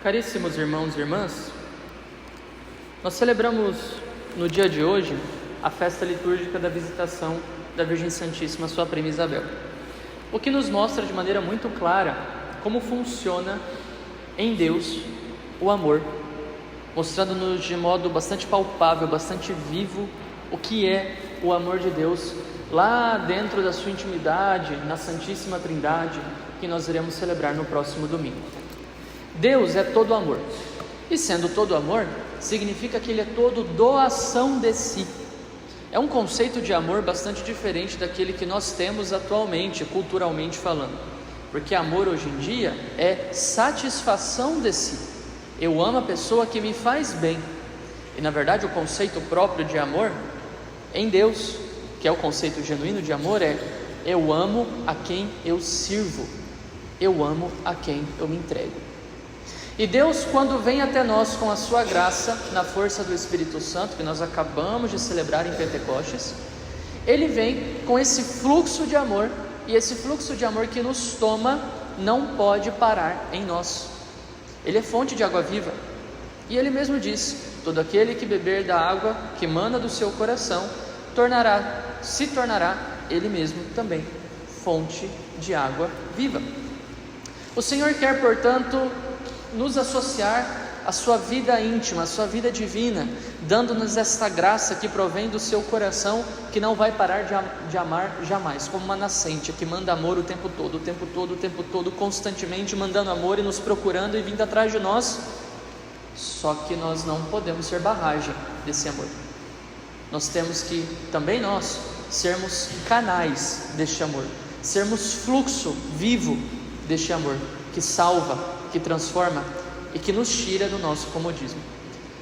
Caríssimos irmãos e irmãs, nós celebramos no dia de hoje a festa litúrgica da visitação da Virgem Santíssima, sua prima Isabel, o que nos mostra de maneira muito clara como funciona em Deus o amor, mostrando-nos de modo bastante palpável, bastante vivo, o que é o amor de Deus lá dentro da sua intimidade, na Santíssima Trindade, que nós iremos celebrar no próximo domingo. Deus é todo amor, e sendo todo amor, significa que Ele é todo doação de si. É um conceito de amor bastante diferente daquele que nós temos atualmente, culturalmente falando, porque amor hoje em dia é satisfação de si. Eu amo a pessoa que me faz bem, e na verdade o conceito próprio de amor em Deus, que é o conceito genuíno de amor, é: eu amo a quem eu sirvo, eu amo a quem eu me entrego. E Deus, quando vem até nós com a sua graça, na força do Espírito Santo, que nós acabamos de celebrar em Pentecostes, Ele vem com esse fluxo de amor, e esse fluxo de amor que nos toma não pode parar em nós. Ele é fonte de água viva, e Ele mesmo diz: todo aquele que beber da água que emana do seu coração, se tornará Ele mesmo também fonte de água viva. O Senhor quer, portanto, nos associar à sua vida íntima, à sua vida divina, dando-nos esta graça que provém do seu coração, que não vai parar de amar jamais, como uma nascente que manda amor o tempo todo, constantemente mandando amor e nos procurando e vindo atrás de nós. Só que nós não podemos ser barragem desse amor. Nós temos que, também nós, sermos canais deste amor, sermos fluxo vivo deste amor, que salva, que transforma e que nos tira do nosso comodismo.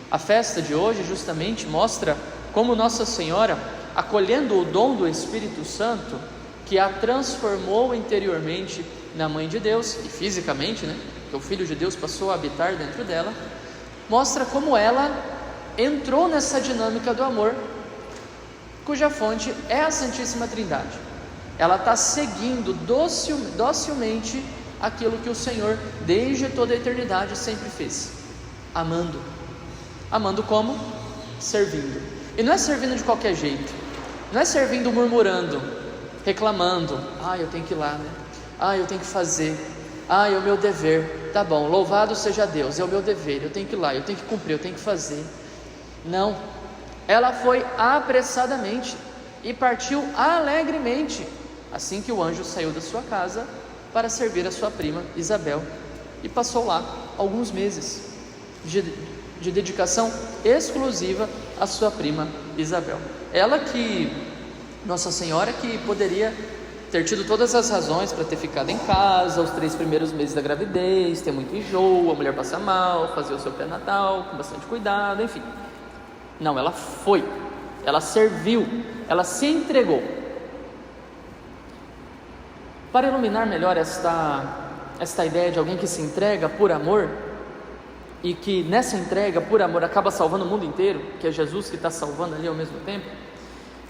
A festa de hoje justamente mostra como Nossa Senhora, acolhendo o dom do Espírito Santo, que a transformou interiormente na Mãe de Deus, e fisicamente, que o Filho de Deus passou a habitar dentro dela, mostra como ela entrou nessa dinâmica do amor, cuja fonte é a Santíssima Trindade. Ela está seguindo docilmente aquilo que o Senhor, desde toda a eternidade, sempre fez: amando. Amando como? Servindo. E não é servindo de qualquer jeito, não é servindo murmurando, reclamando: eu tenho que ir lá, eu tenho que fazer, é o meu dever. Tá bom, louvado seja Deus, é o meu dever, eu tenho que ir lá, eu tenho que cumprir, eu tenho que fazer. Não, ela foi apressadamente e partiu alegremente, assim que o anjo saiu da sua casa, para servir a sua prima Isabel, e passou lá alguns meses de dedicação exclusiva à sua prima Isabel. Ela que, Nossa Senhora, que poderia ter tido todas as razões para ter ficado em casa os 3 primeiros meses da gravidez, ter muito enjoo, a mulher passar mal, fazer o seu pré-natal com bastante cuidado, enfim. Não, ela foi, ela serviu, ela se entregou. Para iluminar melhor esta ideia de alguém que se entrega por amor, e que nessa entrega por amor acaba salvando o mundo inteiro, que é Jesus que está salvando ali ao mesmo tempo,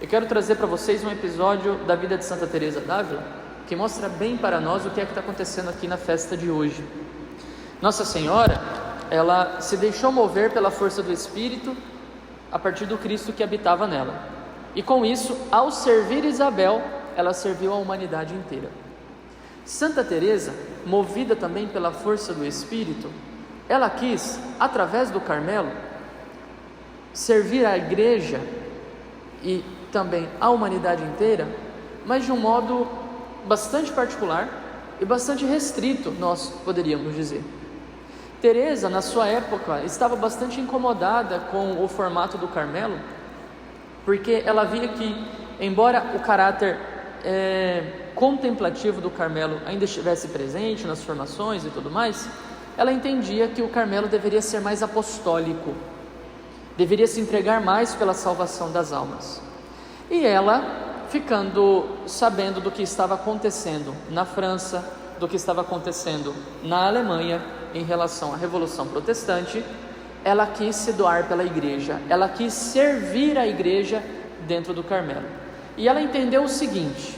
eu quero trazer para vocês um episódio da vida de Santa Teresa d'Ávila, que mostra bem para nós o que é que está acontecendo aqui na festa de hoje. Nossa Senhora, ela se deixou mover pela força do Espírito a partir do Cristo que habitava nela, e com isso, ao servir Isabel, ela serviu a humanidade inteira. Santa Teresa, movida também pela força do Espírito, ela quis, através do Carmelo, servir a igreja e também a humanidade inteira, mas de um modo bastante particular e bastante restrito, nós poderíamos dizer. Teresa, na sua época, estava bastante incomodada com o formato do Carmelo, porque ela via que, embora o caráter contemplativo do Carmelo ainda estivesse presente nas formações e tudo mais, ela entendia que o Carmelo deveria ser mais apostólico, deveria se entregar mais pela salvação das almas. E ela, ficando sabendo do que estava acontecendo na França, do que estava acontecendo na Alemanha em relação à Revolução Protestante, ela quis se doar pela igreja, ela quis servir a igreja dentro do Carmelo. E ela entendeu o seguinte: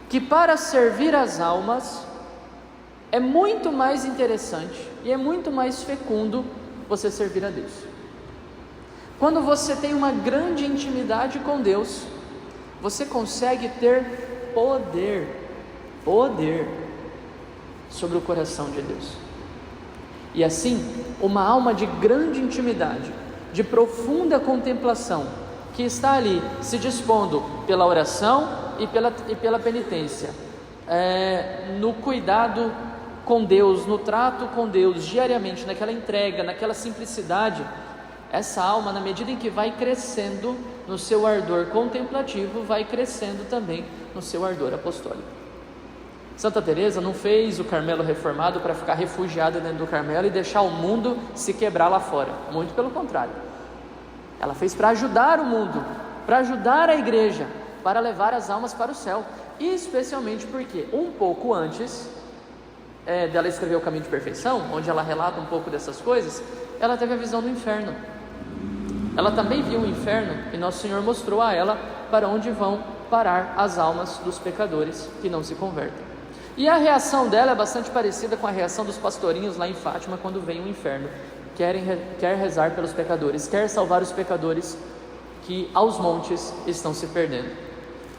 que para servir as almas, é muito mais interessante e é muito mais fecundo você servir a Deus. Quando você tem uma grande intimidade com Deus, você consegue ter poder sobre o coração de Deus. E assim, uma alma de grande intimidade, de profunda contemplação, que está ali se dispondo pela oração e pela penitência, no cuidado com Deus, no trato com Deus diariamente, naquela entrega, naquela simplicidade, essa alma, na medida em que vai crescendo no seu ardor contemplativo, vai crescendo também no seu ardor apostólico. Santa Teresa não fez o Carmelo reformado para ficar refugiada dentro do Carmelo e deixar o mundo se quebrar lá fora, muito pelo contrário. Ela fez para ajudar o mundo, para ajudar a igreja, para levar as almas para o céu, e especialmente porque um pouco antes dela escrever o Caminho de Perfeição, onde ela relata um pouco dessas coisas, ela teve a visão do inferno. Ela também viu o inferno e Nosso Senhor mostrou a ela para onde vão parar as almas dos pecadores que não se convertem. E a reação dela é bastante parecida com a reação dos pastorinhos lá em Fátima quando vem o inferno. Quer rezar pelos pecadores, quer salvar os pecadores que aos montes estão se perdendo.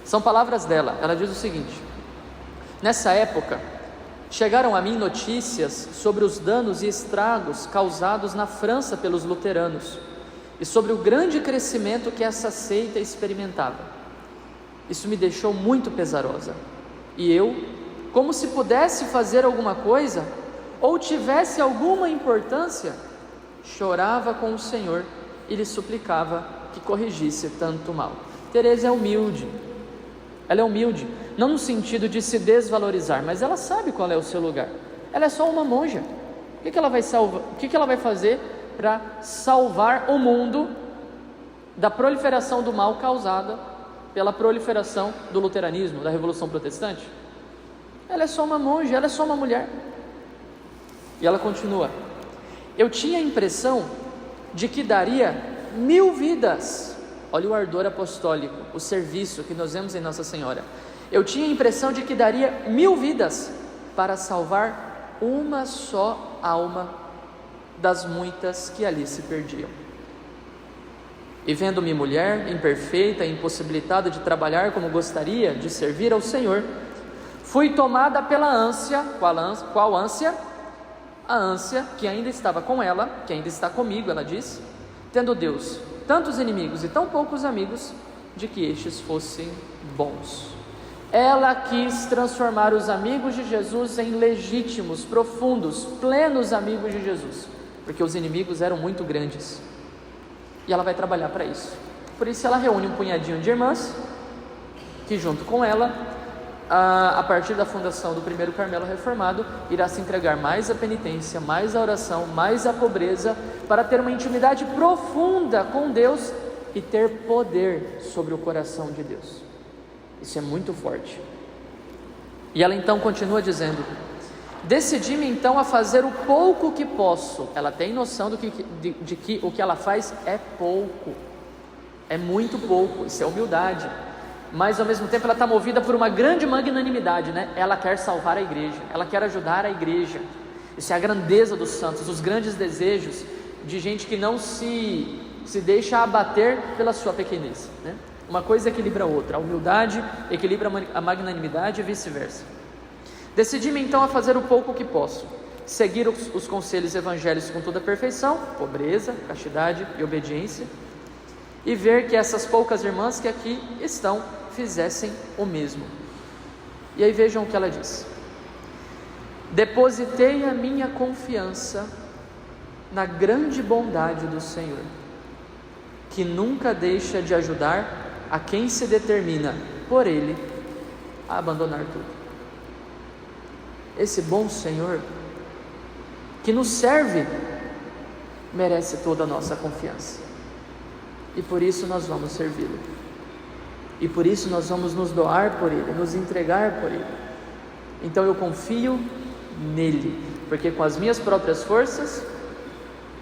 São palavras dela. Ela diz o seguinte: nessa época chegaram a mim notícias sobre os danos e estragos causados na França pelos luteranos e sobre o grande crescimento que essa seita experimentava. Isso me deixou muito pesarosa, e eu, como se pudesse fazer alguma coisa ou tivesse alguma importância, chorava com o Senhor e lhe suplicava que corrigisse tanto mal. Teresa é humilde. Ela é humilde, não no sentido de se desvalorizar, mas ela sabe qual é o seu lugar. Ela é só uma monja. O que ela vai salvar? O que ela vai fazer para salvar o mundo da proliferação do mal causada pela proliferação do luteranismo, da Revolução Protestante? Ela é só uma monja, ela é só uma mulher. E ela continua: eu tinha a impressão de que daria 1000 vidas. Olha o ardor apostólico, o serviço que nós vemos em Nossa Senhora. Eu tinha a impressão de que daria 1000 vidas para salvar uma só alma das muitas que ali se perdiam. E vendo-me mulher, imperfeita, impossibilitada de trabalhar como gostaria, de servir ao Senhor, fui tomada pela ânsia. Qual ânsia? A ânsia que ainda estava com ela, que ainda está comigo, ela diz, tendo Deus tantos inimigos e tão poucos amigos, de que estes fossem bons. Ela quis transformar os amigos de Jesus em legítimos, profundos, plenos amigos de Jesus, porque os inimigos eram muito grandes, e ela vai trabalhar para isso. Por isso ela reúne um punhadinho de irmãs, que junto com ela, a partir da fundação do primeiro Carmelo Reformado, irá se entregar mais à penitência, mais à oração, mais à pobreza, para ter uma intimidade profunda com Deus e ter poder sobre o coração de Deus. Isso é muito forte. E ela então continua dizendo: decidi-me então a fazer o pouco que posso. Ela tem noção de que o que ela faz é pouco, é muito pouco, isso é humildade. Mas ao mesmo tempo ela está movida por uma grande magnanimidade, né? Ela quer salvar a igreja, ela quer ajudar a igreja. Isso é a grandeza dos santos, os grandes desejos de gente que não se deixa abater pela sua pequenez, né? Uma coisa equilibra a outra, a humildade equilibra a magnanimidade e vice-versa. Decidi-me então a fazer o pouco que posso, seguir os conselhos evangélicos com toda a perfeição, pobreza, castidade e obediência, e ver que essas poucas irmãs que aqui estão fizessem o mesmo. E aí vejam o que ela diz: depositei a minha confiança na grande bondade do Senhor, que nunca deixa de ajudar a quem se determina por Ele a abandonar tudo. Esse bom Senhor que nos serve merece toda a nossa confiança, e por isso nós vamos servi-lo, e por isso nós vamos nos doar por Ele, nos entregar por Ele. Então eu confio nele, porque com as minhas próprias forças,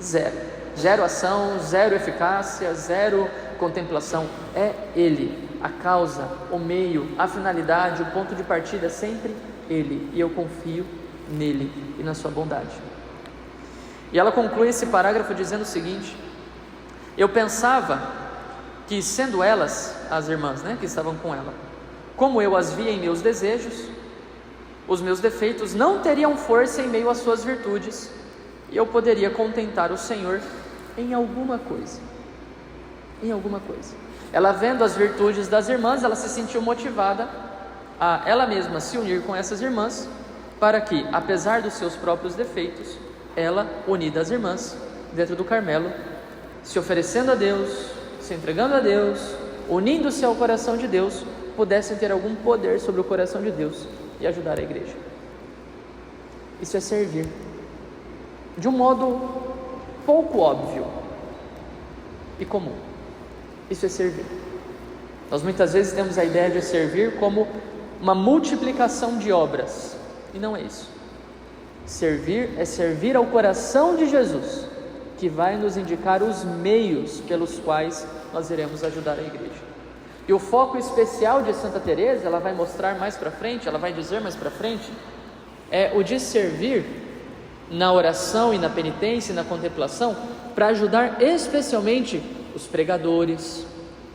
zero ação, zero eficácia, zero contemplação. É Ele, a causa, o meio, a finalidade, o ponto de partida é sempre Ele, e eu confio nele e na sua bondade. E ela conclui esse parágrafo dizendo o seguinte: eu pensava que, sendo elas, as irmãs, que estavam com ela, como eu as via em meus desejos, os meus defeitos não teriam força em meio às suas virtudes, e eu poderia contentar o Senhor em alguma coisa. Em alguma coisa. Ela, vendo as virtudes das irmãs, ela se sentiu motivada a ela mesma se unir com essas irmãs, para que, apesar dos seus próprios defeitos, ela, unida às irmãs, dentro do Carmelo, se oferecendo a Deus, se entregando a Deus, unindo-se ao coração de Deus, pudessem ter algum poder sobre o coração de Deus e ajudar a igreja. Isso é servir, de um modo pouco óbvio e comum. Isso é servir. Nós muitas vezes temos a ideia de servir como uma multiplicação de obras, e não é isso. Servir é servir ao coração de Jesus, que vai nos indicar os meios pelos quais nós iremos ajudar a igreja. E o foco especial de Santa Teresa, ela vai mostrar mais para frente, ela vai dizer mais para frente, é o de servir na oração e na penitência e na contemplação, para ajudar especialmente os pregadores,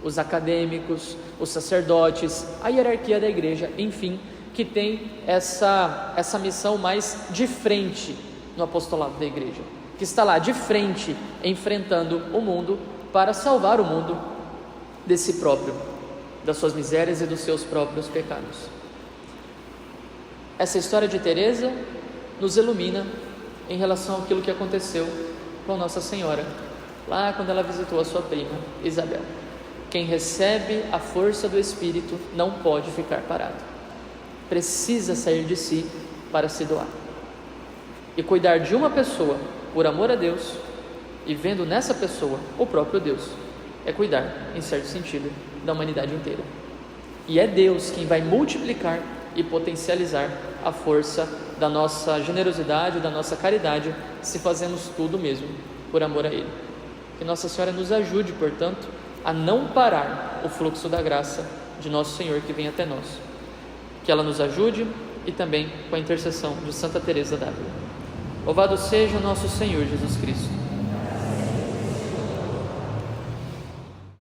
os acadêmicos, os sacerdotes, a hierarquia da igreja, enfim, que tem essa missão mais de frente no apostolado da igreja, que está lá de frente, enfrentando o mundo para salvar o mundo de si próprio, das suas misérias e dos seus próprios pecados. Essa história de Teresa nos ilumina em relação àquilo que aconteceu com Nossa Senhora, lá quando ela visitou a sua prima Isabel. Quem recebe a força do Espírito não pode ficar parado, precisa sair de si para se doar. E cuidar de uma pessoa por amor a Deus, e vendo nessa pessoa o próprio Deus, é cuidar, em certo sentido, da humanidade inteira. E é Deus quem vai multiplicar e potencializar a força da nossa generosidade, da nossa caridade, se fazemos tudo mesmo por amor a Ele. Que Nossa Senhora nos ajude, portanto, a não parar o fluxo da graça de Nosso Senhor que vem até nós. Que ela nos ajude, e também com a intercessão de Santa Teresa d'Ávila. Louvado seja nosso Senhor Jesus Cristo.